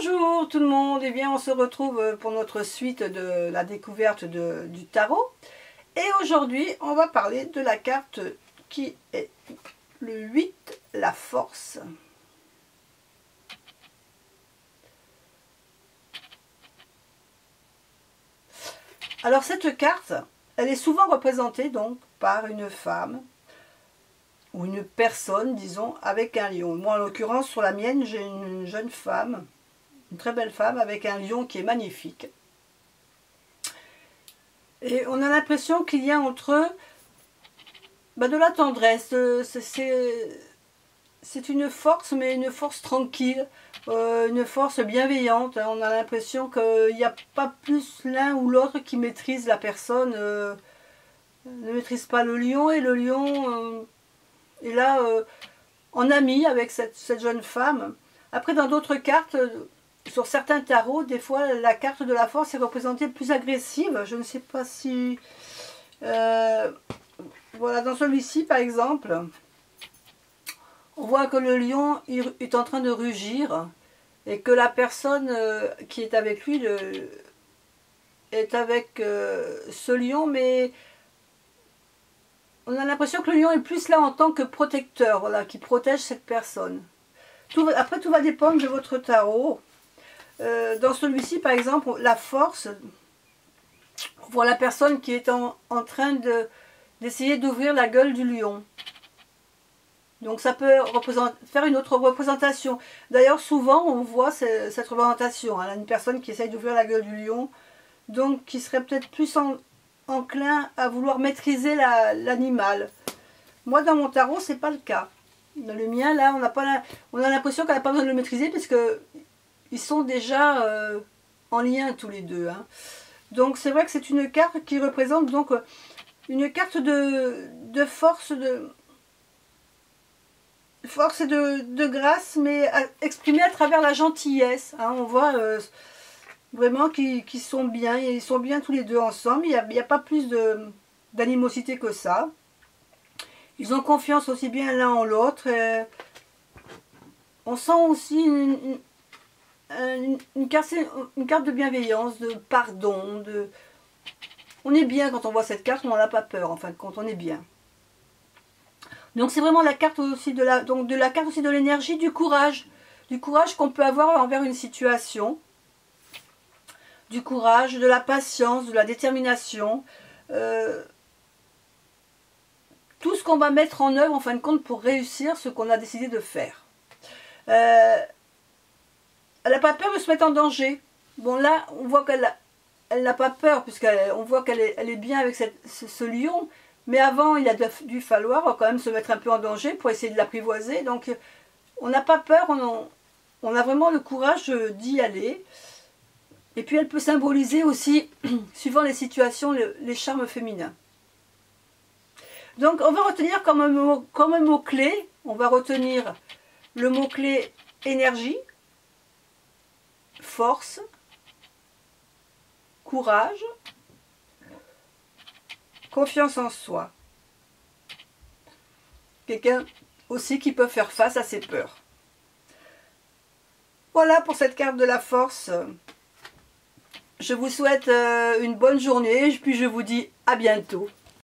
Bonjour tout le monde, et bien on se retrouve pour notre suite de la découverte du tarot. Et aujourd'hui on va parler de la carte qui est le 8, la force. Alors cette carte, elle est souvent représentée donc par une femme ou une personne, disons, avec un lion. Moi en l'occurrence sur la mienne j'ai une jeune femme, une très belle femme avec un lion qui est magnifique. Et on a l'impression qu'il y a entre eux de la tendresse. C'est une force, mais une force tranquille, une force bienveillante. On a l'impression qu'il n'y a pas plus l'un ou l'autre qui maîtrise la personne, ne maîtrise pas le lion, et le lion est là en ami avec cette jeune femme. Après, dans d'autres cartes, sur certains tarots, des fois, la carte de la force est représentée plus agressive. Je ne sais pas si... voilà, dans celui-ci, par exemple, on voit que le lion est en train de rugir et que la personne qui est avec lui est avec ce lion, mais on a l'impression que le lion est plus là en tant que protecteur, voilà, qui protège cette personne. Après, tout va dépendre de votre tarot. Dans celui-ci, par exemple, la force, on voit la personne qui est en train d'essayer d'ouvrir la gueule du lion. Donc ça peut faire une autre représentation. D'ailleurs, souvent, on voit cette représentation. Hein, une personne qui essaye d'ouvrir la gueule du lion, donc qui serait peut-être plus enclin à vouloir maîtriser l'animal. Moi, dans mon tarot, c'est pas le cas. Dans le mien, là, on a l'impression qu'elle n'a pas besoin de le maîtriser, puisque ils sont déjà en lien tous les deux. Hein. Donc c'est vrai que c'est une carte qui représente donc une carte de force, force et de grâce, mais exprimée à travers la gentillesse. Hein. On voit vraiment qu'ils sont bien, ils sont bien tous les deux ensemble. Il n'y a pas plus d'animosité que ça. Ils ont confiance aussi bien l'un en l'autre. On sent aussi une carte de bienveillance, de pardon, on est bien quand on voit cette carte, on n'en a pas peur, enfin, quand on est bien. Donc c'est vraiment la carte aussi de la carte aussi de l'énergie, du courage qu'on peut avoir envers une situation, du courage, de la patience, de la détermination, tout ce qu'on va mettre en œuvre en fin de compte pour réussir ce qu'on a décidé de faire. Elle n'a pas peur de se mettre en danger. Bon là, on voit qu'elle n'a pas peur, puisqu'on voit qu'elle est bien avec ce lion. Mais avant, il a dû falloir quand même se mettre un peu en danger pour essayer de l'apprivoiser. Donc, on n'a pas peur, on a vraiment le courage d'y aller. Et puis, elle peut symboliser aussi, suivant les situations, les charmes féminins. Donc, on va retenir comme un mot-clé, on va retenir le mot-clé énergie, force, courage, confiance en soi. Quelqu'un aussi qui peut faire face à ses peurs. Voilà pour cette carte de la force. Je vous souhaite une bonne journée, puis je vous dis à bientôt.